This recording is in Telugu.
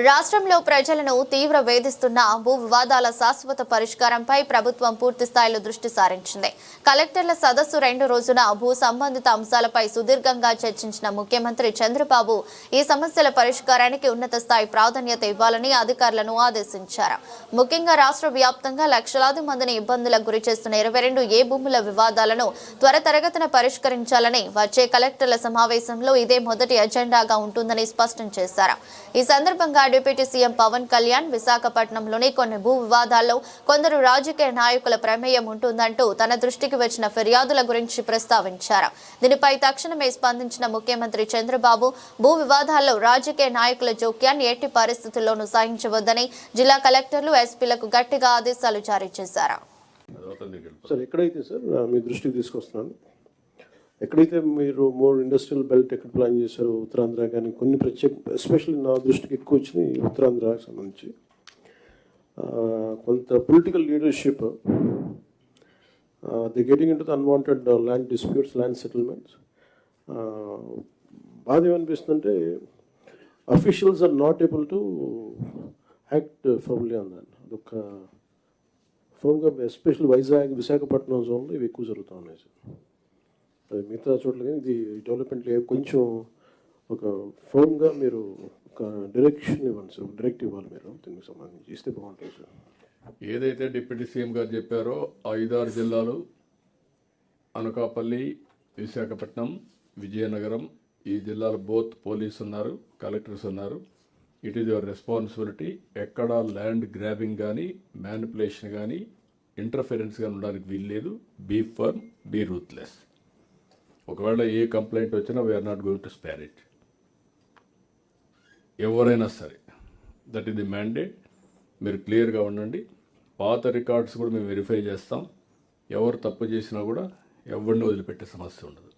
రాష్ట్రంలో ప్రజలను తీవ్ర వేధిస్తున్న భూ వివాదాల శాశ్వత పరిష్కారంపై ప్రభుత్వం పూర్తి స్థాయిలో దృష్టి సారించింది. కలెక్టర్ల సదస్సు 2 రోజున భూ సంబంధిత అంశాలపై సుదీర్ఘంగా చర్చించిన ముఖ్యమంత్రి చంద్రబాబు ఈ సమస్యల పరిష్కారానికి ఉన్నత స్థాయి ప్రాధాన్యత ఇవ్వాలని అధికారులను ఆదేశించారు. ముఖ్యంగా రాష్ట్ర వ్యాప్తంగా లక్షలాది మందిని ఇబ్బందులకు గురిచేస్తున్న 22 ఏ భూముల వివాదాలను త్వరితగతిన పరిష్కరించాలని వచ్చే కలెక్టర్ల సమావేశంలో ఇదే మొదటి అజెండాగా ఉంటుందని స్పష్టం చేశారు. ఈ సందర్భంగా డిప్యూటీ సీఎం పవన్ కళ్యాణ్ విశాఖపట్నంలోని కొన్ని భూ వివాదాల్లో కొందరు రాజకీయ నాయకుల ప్రమేయం ఉంటుందంటూ తన దృష్టికి వచ్చిన ఫిర్యాదుల గురించి ప్రస్తావించారు. దీనిపై తక్షణమే స్పందించిన ముఖ్యమంత్రి చంద్రబాబు భూ వివాదాల్లో రాజకీయ నాయకుల జోక్యాన్ని ఎట్టి పరిస్థితుల్లోనూ సహించవద్దని జిల్లా కలెక్టర్లు, ఎస్పీలకు గట్టిగా ఆదేశాలు జారీ చేశారు. ఎక్కడైతే మీరు మోర్ ఇండస్ట్రియల్ బెల్ట్ ఎక్కడ ప్లాన్ చేశారో ఉత్తరాంధ్ర కానీ కొన్ని ఎస్పెషల్లీ నా దృష్టికి ఎక్కువ వచ్చింది ఉత్తరాంధ్రకు సంబంధించి కొంత political leadership the getting into the unwanted land disputes, land settlements. బాధ ఏమనిపిస్తుందంటే officials are not able to act firmly on that. అదొక ఫర్మ్గా ఎస్పెషల్లీ వైజాగ్, విశాఖపట్నం జోన్లో ఇవి ఎక్కువ జరుగుతూ ఉన్నాయి సార్. మిగతా చోట్ల కానీ ఇది డెవలప్మెంట్ కొంచెం ఒక ఫర్మ్గా మీరు ఒక డైరెక్షన్ ఇవ్వండి సార్, డైరెక్ట్ ఇవ్వాలి మీరు దీనికి సంబంధించి ఇస్తే బాగుంటుంది సార్. ఏదైతే డిప్యూటీ సీఎం గారు చెప్పారో 5-6 జిల్లాలు అనకాపల్లి, విశాఖపట్నం, విజయనగరం, ఈ జిల్లాలో బోత్ పోలీసు ఉన్నారు, కలెక్టర్స్ ఉన్నారు. It is your responsibility. ఎక్కడ ల్యాండ్ గ్రాబింగ్ కానీ, మ్యానిపులేషన్ కానీ, ఇంటర్ఫిరెన్స్ కానీ ఉండడానికి వీల్లేదు. Be firm, be ruthless. ఒకవేళ ఏ కంప్లైంట్ వచ్చినా we're not going to spare it. ఎవరైనా సరే, దట్ ఈస్ ది మ్యాండేట్. మీరు క్లియర్గా ఉండండి. పాత రికార్డ్స్ కూడా మేము వెరిఫై చేస్తాం. ఎవరు తప్పు చేసినా కూడా ఎవరిని వదిలిపెట్టే సమస్య ఉండదు.